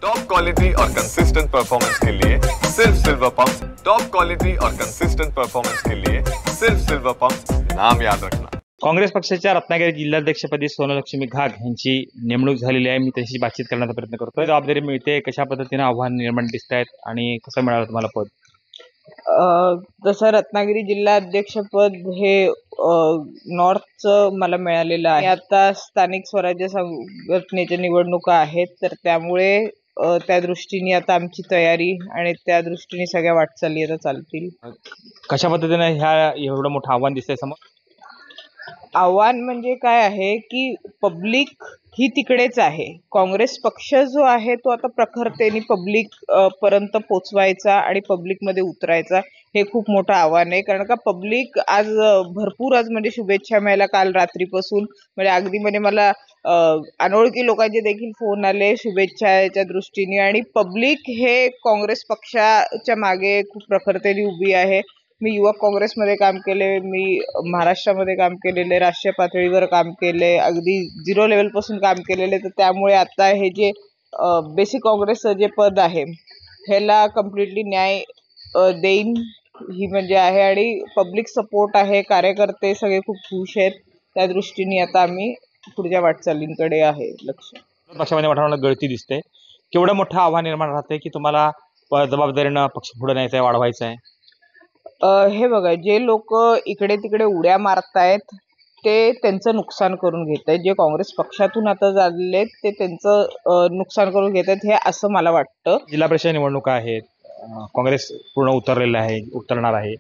Top quality और consistent performance के लिए सिर्फ सिल्वर पंप्स। टॉप क्वालिटी और कंसिस्टेंट परफॉर्मेंस के लिए सिर्फ सिल्वर पंप्स, नाम याद रखना। काँग्रेस पक्षाच्या रत्नागिरी जिल्हाध्यक्षपदी सोनलक्ष्मी घाग यांची नेमणूक झालेली आहे। मी त्यांच्याशी बातचीत करण्याचा प्रयत्न करतोय। जबाबदारी मिळते, कशा पद्धतीने आव्हान निर्माण दिसत आहेत आणि कसं मिळालं तुम्हाला पद? तसं रत्नागिरी जिल्हा अध्यक्षपद हे नॉर्थचं मला मिळालेलं आहे। आता स्थानिक स्वराज्य संघटनेच्या निवडणुका आहेत, तर त्यामुळे त्या दृष्टीने आता आमची तयारी आणि त्या दृष्टीने सगळ्या वाटचाली आता चालतील। कशा पद्धतीने ह्या एवढं मोठं आव्हान दिसतंय समोर? आव्हान म्हणजे काय आहे की पब्लिक ही तिकडेच आहे। काँग्रेस पक्ष जो आहे तो आता प्रखरतेने पब्लिक पर्यंत पोचवायचा आणि पब्लिकमध्ये उतरायचा, हे खूप मोठं आव्हान आहे। कारण का पब्लिक आज भरपूर म्हणजे शुभेच्छा मिळाल्या काल रात्रीपासून। म्हणजे अगदी म्हणजे मला अनोळखी लोकांचे देखील फोन आले शुभेच्छाच्या दृष्टीने, आणि पब्लिक हे काँग्रेस पक्षाच्या मागे खूप प्रखरतेने उभी आहे। मी युवक काँग्रेसमध्ये काम केले, मी महाराष्ट्रामध्ये काम केलेले, राष्ट्रीय पातळीवर काम केले, अगदी 0 लेवलपासून काम केलेले। तर त्यामुळे आता हे जे बेसिक काँग्रेसचं जे पद आहे ह्याला कम्प्लिटली न्याय देईन ही म्हणजे आहे, आणि पब्लिक सपोर्ट आहे, कार्यकर्ते सगळे खूप खुश आहेत। त्या दृष्टीने आता आम्ही पुढच्या वाटचालींकडे आहे लक्ष। पक्षामध्ये वातावरणात गळती दिसते, केवढं मोठं आव्हान निर्माण राहतंय की तुम्हाला जबाबदारीनं पक्ष पुढे न्यायचा आहे, वाढवायचा आहे? हे बघा, जे लोक इकडे तिकडे उड्या मारतायत ते त्यांचं नुकसान करून घेत आहेत। जे काँग्रेस पक्षातून आता झालेले ते त्यांचं नुकसान करून घेत आहेत, हे असं मला वाटतं। जिल्हा परिषद निवडणुका आहेत, काँग्रेस पूर्ण उतरणार आहे।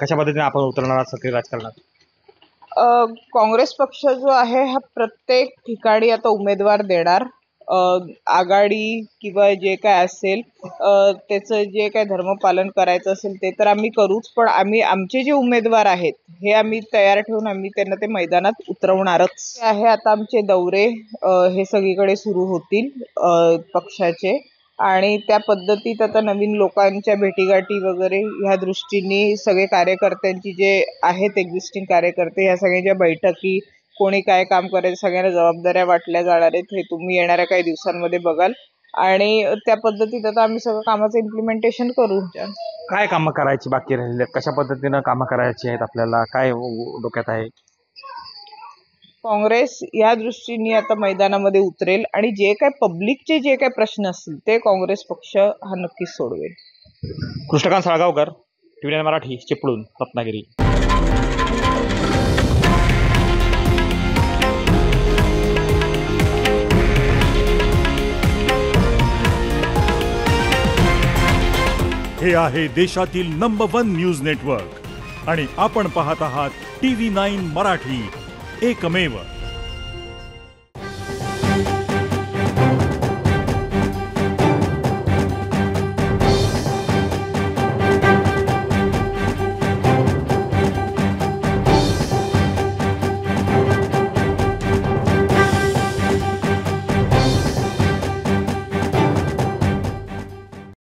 कशा पद्धतीने आपण उतरणार आहात सक्रिय राजकारणात? काँग्रेस पक्ष जो आहे हा प्रत्येक ठिकाणी आता उमेदवार देणार। आघाडी किंवा जे काय असेल त्याचं जे काय धर्मपालन करायचं असेल ते तर आम्ही करूच, पण आम्ही आमचे जे उमेदवार आहेत हे आम्ही तयार ठेवून आम्ही त्यांना ते मैदानात उतरवणारच आहे। आता आमचे दौरे हे सगळीकडे सुरू होतील पक्षाचे, आणि त्या पद्धतीत आता नवीन लोकांच्या भेटीगाठी वगैरे ह्या दृष्टीने सगळे कार्यकर्त्यांची जे आहेत एक्झिस्टिंग कार्यकर्ते ह्या सगळ्यांच्या बैठकी, कोणी काय काम करायचं, सगळ्यांना जबाबदाऱ्या वाटल्या जाणार आहेत, हे तुम्ही येणाऱ्या काही दिवसांमध्ये बघाल, आणि त्या पद्धतीत आता आम्ही सगळं कामाचं इम्प्लिमेंटेशन करू। काय कामं करायची बाकी राहिली आहेत? कशा पद्धतीनं कामं करायची आहेत आपल्याला? काय डोक्यात आहे? काँग्रेस या दृष्टीने आता मैदानामध्ये उतरेल, आणि जे काय पब्लिकचे जे काय प्रश्न असतील ते काँग्रेस पक्ष हा नक्कीच सोडवेल। कृष्णकांत साळगावकर, TVN मराठी, चिपळूण, रत्नागिरी। हे आहे देशातील नंबर 1 न्यूज नेटवर्क आणि आपण पाहत आहात TV9 मराठी, एकमेव।